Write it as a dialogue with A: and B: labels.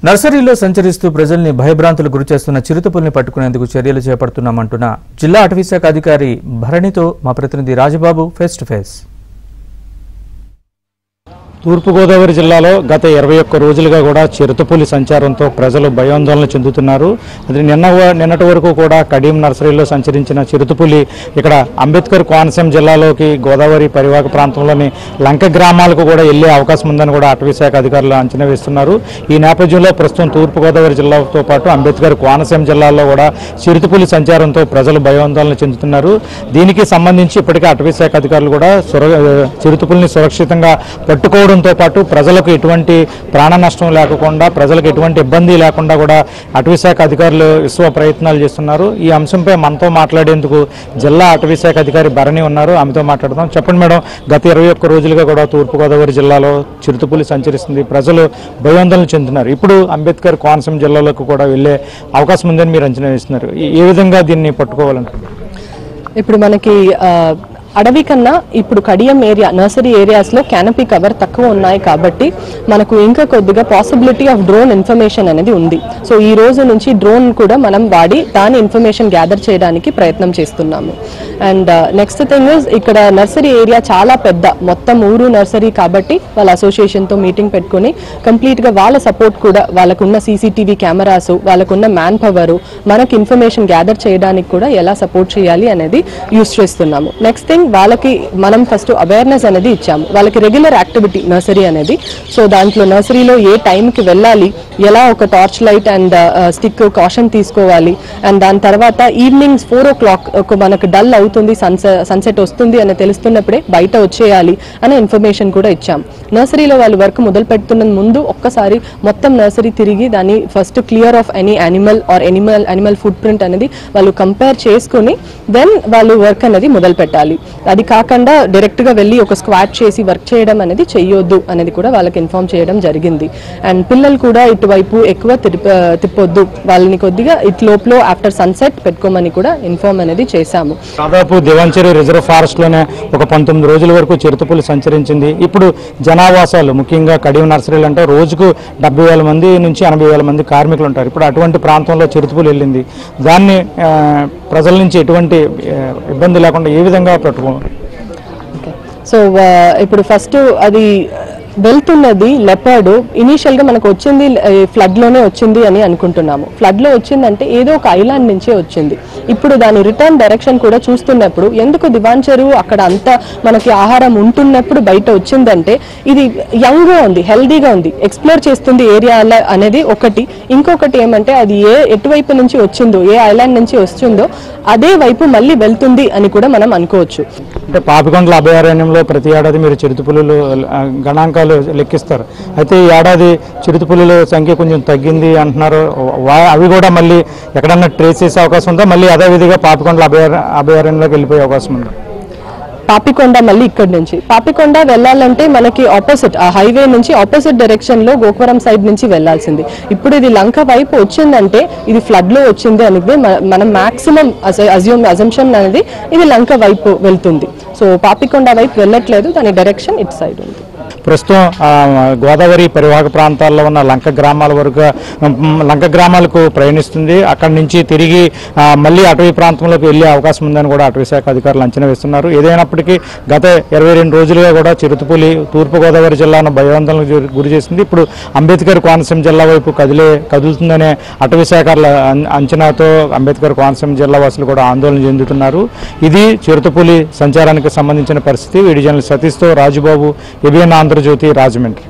A: నర్సరీలో సంచరిస్తూ ప్రజల్ని భయభ్రాంతులకు గురిచేస్తున్న చిరుతపుల్ని పట్టుకునేందుకు చర్యలు చేపడుతున్నామంటున్న జిల్లా అటవీ శాఖ అధికారి భరణితో మా ప్రతినిధి రాజబాబు ఫేస్ టు ఫేస్.
B: తూర్పుగోదావరి జిల్లాలో గత 21 రోజులుగా కూడా చిరుతపులి సంచారంతో ప్రజలు భయాందోళన చెందుతున్నారు. అది నిన్నటి వరకు కూడా కడియం నర్సరీలో సంచరించిన చిరుతపులి ఇక్కడ అంబేద్కర్ కోనసీమ జిల్లాలోకి గోదావరి పరివాహక ప్రాంతంలోని లంక గ్రామాలకు కూడా వెళ్లే అవకాశం ఉందని కూడా అటవీ శాఖ అధికారులు అంచనా వేస్తున్నారు. ఈ నేపథ్యంలో ప్రస్తుతం తూర్పుగోదావరి జిల్లాతో పాటు అంబేద్కర్ కోనసీమ జిల్లాలో కూడా చిరుతపులి సంచారంతో ప్రజలు భయాందోళన చెందుతున్నారు. దీనికి సంబంధించి ఇప్పటికే అటవీ శాఖ అధికారులు కూడా చిరుతపులిని సురక్షితంగా పట్టుకోవడం తో పాటు ప్రజలకు ఎటువంటి ప్రాణ నష్టం లేకుండా ప్రజలకు ఎటువంటి ఇబ్బంది లేకుండా కూడా అటవీ శాఖ అధికారులు విశ్వ ప్రయత్నాలు చేస్తున్నారు. ఈ అంశంపై మనతో మాట్లాడేందుకు జిల్లా అటవీ శాఖ అధికారి భరణి ఉన్నారు. ఆమెతో మాట్లాడదాం. చెప్పండి మేడం, గత 21 రోజులుగా కూడా తూర్పుగోదావరి జిల్లాలో చిరుతపులి సంచరిస్తుంది, ప్రజలు భయాందోళన చెందుతున్నారు. ఇప్పుడు అంబేద్కర్ కోనసీమ జిల్లాలకు కూడా వెళ్లే అవకాశం ఉందని మీరు అంచనా వేస్తున్నారు. ఏ విధంగా దీన్ని పట్టుకోవాలంటారు?
C: ఇప్పుడు మనకి అడవి కన్నా ఇప్పుడు కడియం ఏరియా నర్సరీ ఏరియాస్లో క్యానపీ కవర్ తక్కువ ఉన్నాయి కాబట్టి మనకు ఇంకా కొద్దిగా పాసిబిలిటీ ఆఫ్ డ్రోన్ ఇన్ఫర్మేషన్ అనేది ఉంది. సో ఈ రోజు నుంచి డ్రోన్ కూడా మనం వాడి దాని ఇన్ఫర్మేషన్ గ్యాదర్ చేయడానికి ప్రయత్నం చేస్తున్నాము. అండ్ నెక్స్ట్ థింగ్ ఇస్ ఇక్కడ నర్సరీ ఏరియా చాలా పెద్ద, మొత్తం ఊరు నర్సరీ కాబట్టి వాళ్ళ అసోసియేషన్తో మీటింగ్ పెట్టుకుని కంప్లీట్గా వాళ్ళ సపోర్ట్ కూడా, వాళ్ళకున్న సీసీటీవీ కెమెరాస్, వాళ్ళకున్న మ్యాన్ పవర్, మనకు ఇన్ఫర్మేషన్ గ్యాదర్ చేయడానికి కూడా ఎలా సపోర్ట్ చేయాలి అనేది యూస్ చేస్తున్నాము. నెక్స్ట్ థింగ్, వాళ్ళకి మనం ఫస్ట్ అవేర్నెస్ అనేది ఇచ్చాము. వాళ్ళకి రెగ్యులర్ యాక్టివిటీ నర్సరీ అనేది. సో దాంట్లో నర్సరీలో ఏ టైంకి వెళ్ళాలి, ఎలా ఒక torch light and stick caution తీసుకోవాలి, అండ్ దాని తర్వాత ఈవినింగ్ 4 o'clock మనకు డల్ అవుతుంది, సన్సెట్ వస్తుంది అని తెలుస్తున్నప్పుడే బయట వచ్చేయాలి అనే ఇన్ఫర్మేషన్ కూడా ఇచ్చాము. నర్సరీలో వాళ్ళు వర్క్ మొదలు పెడుతున్న ముందు ఒక్కసారి మొత్తం నర్సరీ తిరిగి దాన్ని first clear of any animal foot print అనేది వాళ్ళు కంపేర్ చేసుకుని దెన్ వాళ్ళు వర్క్ అనేది మొదలు పెట్టాలి. అది కాకుండా డైరెక్ట్గా వెళ్ళి ఒక స్క్వాట్ చేసి వర్క్ చేయడం అనేది చెయ్యొద్దు అనేది కూడా వాళ్ళకి ఇన్ఫార్మ్ చేయడం జరిగింది. అండ్ పిల్లలు కూడా ఇటువైపు ఎక్కువ తిప్పొద్దు, వాళ్ళని కొద్దిగా ఇట్లోపలో ఆఫ్టర్ సన్సెట్ పెట్టుకోమని కూడా ఇన్ఫార్మ్ అనేది చేశాము.
B: దాదాపు దివాంచెరి రిజర్వ్ ఫారెస్ట్ లోనే ఒక 19 రోజుల వరకు చిరుతపులి సంచరించింది. ఇప్పుడు జనావాసాలు, ముఖ్యంగా కడియం నర్సరీలు అంటే రోజుకు 70,000 మంది నుంచి 80,000 మంది కార్మికులు ఉంటారు. ఇప్పుడు అటువంటి ప్రాంతంలో చిరుతపులి వెళ్ళింది. దాన్ని ప్రజల నుంచి ఎటువంటి ఇబ్బంది లేకుండా ఏ విధంగా పట్టుకో.
C: సో ఇప్పుడు ఫస్ట్ అది వెళ్తున్నది లెపర్డ్ ఇనీషియల్గా మనకు వచ్చింది ఫ్లడ్లోనే వచ్చింది అని అనుకుంటున్నాము. ఫ్లడ్లో వచ్చిందంటే ఏదో ఒక ఐలాండ్ నుంచే వచ్చింది. ఇప్పుడు దాని రిటర్న్ డైరెక్షన్ కూడా చూస్తున్నప్పుడు ఎందుకు దివాంచెరు అక్కడ అంతా మనకి ఆహారం ఉంటున్నప్పుడు బయట వచ్చిందంటే ఇది యంగ్గా ఉంది, హెల్దీగా ఉంది, ఎక్స్ప్లోర్ చేస్తుంది ఏరియా అనేది ఒకటి. ఇంకొకటి ఏమంటే అది ఎటువైపు నుంచి వచ్చిందో, ఏ ఐలాండ్ నుంచి వచ్చిందో అదే వైపు మళ్ళీ వెళ్తుంది అని కూడా మనం అనుకోవచ్చు.
B: అంటే పాపికొండల అభయారణ్యంలో ప్రతి ఏడాది మీరు చిరుతపులులు గణాంకాలు లెక్కిస్తారు. అయితే ఈ ఏడాది చిరుతపులుల సంఖ్య కొంచెం తగ్గింది అంటున్నారు. అవి కూడా మళ్ళీ ఎక్కడన్నా ట్రేస్ చేసే అవకాశం ఉందా? మళ్ళీ అదే విధిగా పాపికొండల అభయారణ్యంలోకి వెళ్ళిపోయే అవకాశం ఉందా?
C: పాపికొండ మళ్ళీ ఇక్కడ నుంచి పాపికొండ వెళ్ళాలంటే మనకి ఆపోజిట్, ఆ హైవే నుంచి ఆపోజిట్ డైరెక్షన్ లో గోకవరం సైడ్ నుంచి వెళ్లాల్సింది. ఇప్పుడు ఇది లంక వైపు వచ్చిందంటే ఇది ఫ్లడ్ లో వచ్చింది అనేది మనం మాక్సిమం అజంప్షన్ అనేది ఇది లంక వైపు వెళ్తుంది. సో పాపికొండ వైపు వెళ్ళట్లేదు, దాని డైరెక్షన్ ఇటు సైడ్ ఉంది.
B: ప్రస్తుతం గోదావరి పరివాహక ప్రాంతాల్లో ఉన్న లంక గ్రామాలకు ప్రయాణిస్తుంది. అక్కడి నుంచి తిరిగి మళ్ళీ అటవీ ప్రాంతంలోకి వెళ్లే అవకాశం ఉందని కూడా అటవీ శాఖ అధికారులు అంచనా వేస్తున్నారు. ఏదైనప్పటికీ గత 22 రోజులుగా కూడా చిరుతపులి తూర్పుగోదావరి జిల్లాను భయాందోళనకు గురి చేసింది. ఇప్పుడు అంబేద్కర్ కోనసీమ జిల్లా వైపు కదులుతుందనే అటవీ శాఖల అంచనాతో అంబేద్కర్ కోనసీమ జిల్లా వాసులు కూడా ఆందోళన చెందుతున్నారు. ఇది చిరుతపులి సంచారానికి సంబంధించిన పరిస్థితి. వీడియో జర్నలిస్ట్ సతీష్తో రాజుబాబు, ఏబిఎన్ ఆంధ్రజ్యోతి, రాజమండ్రి.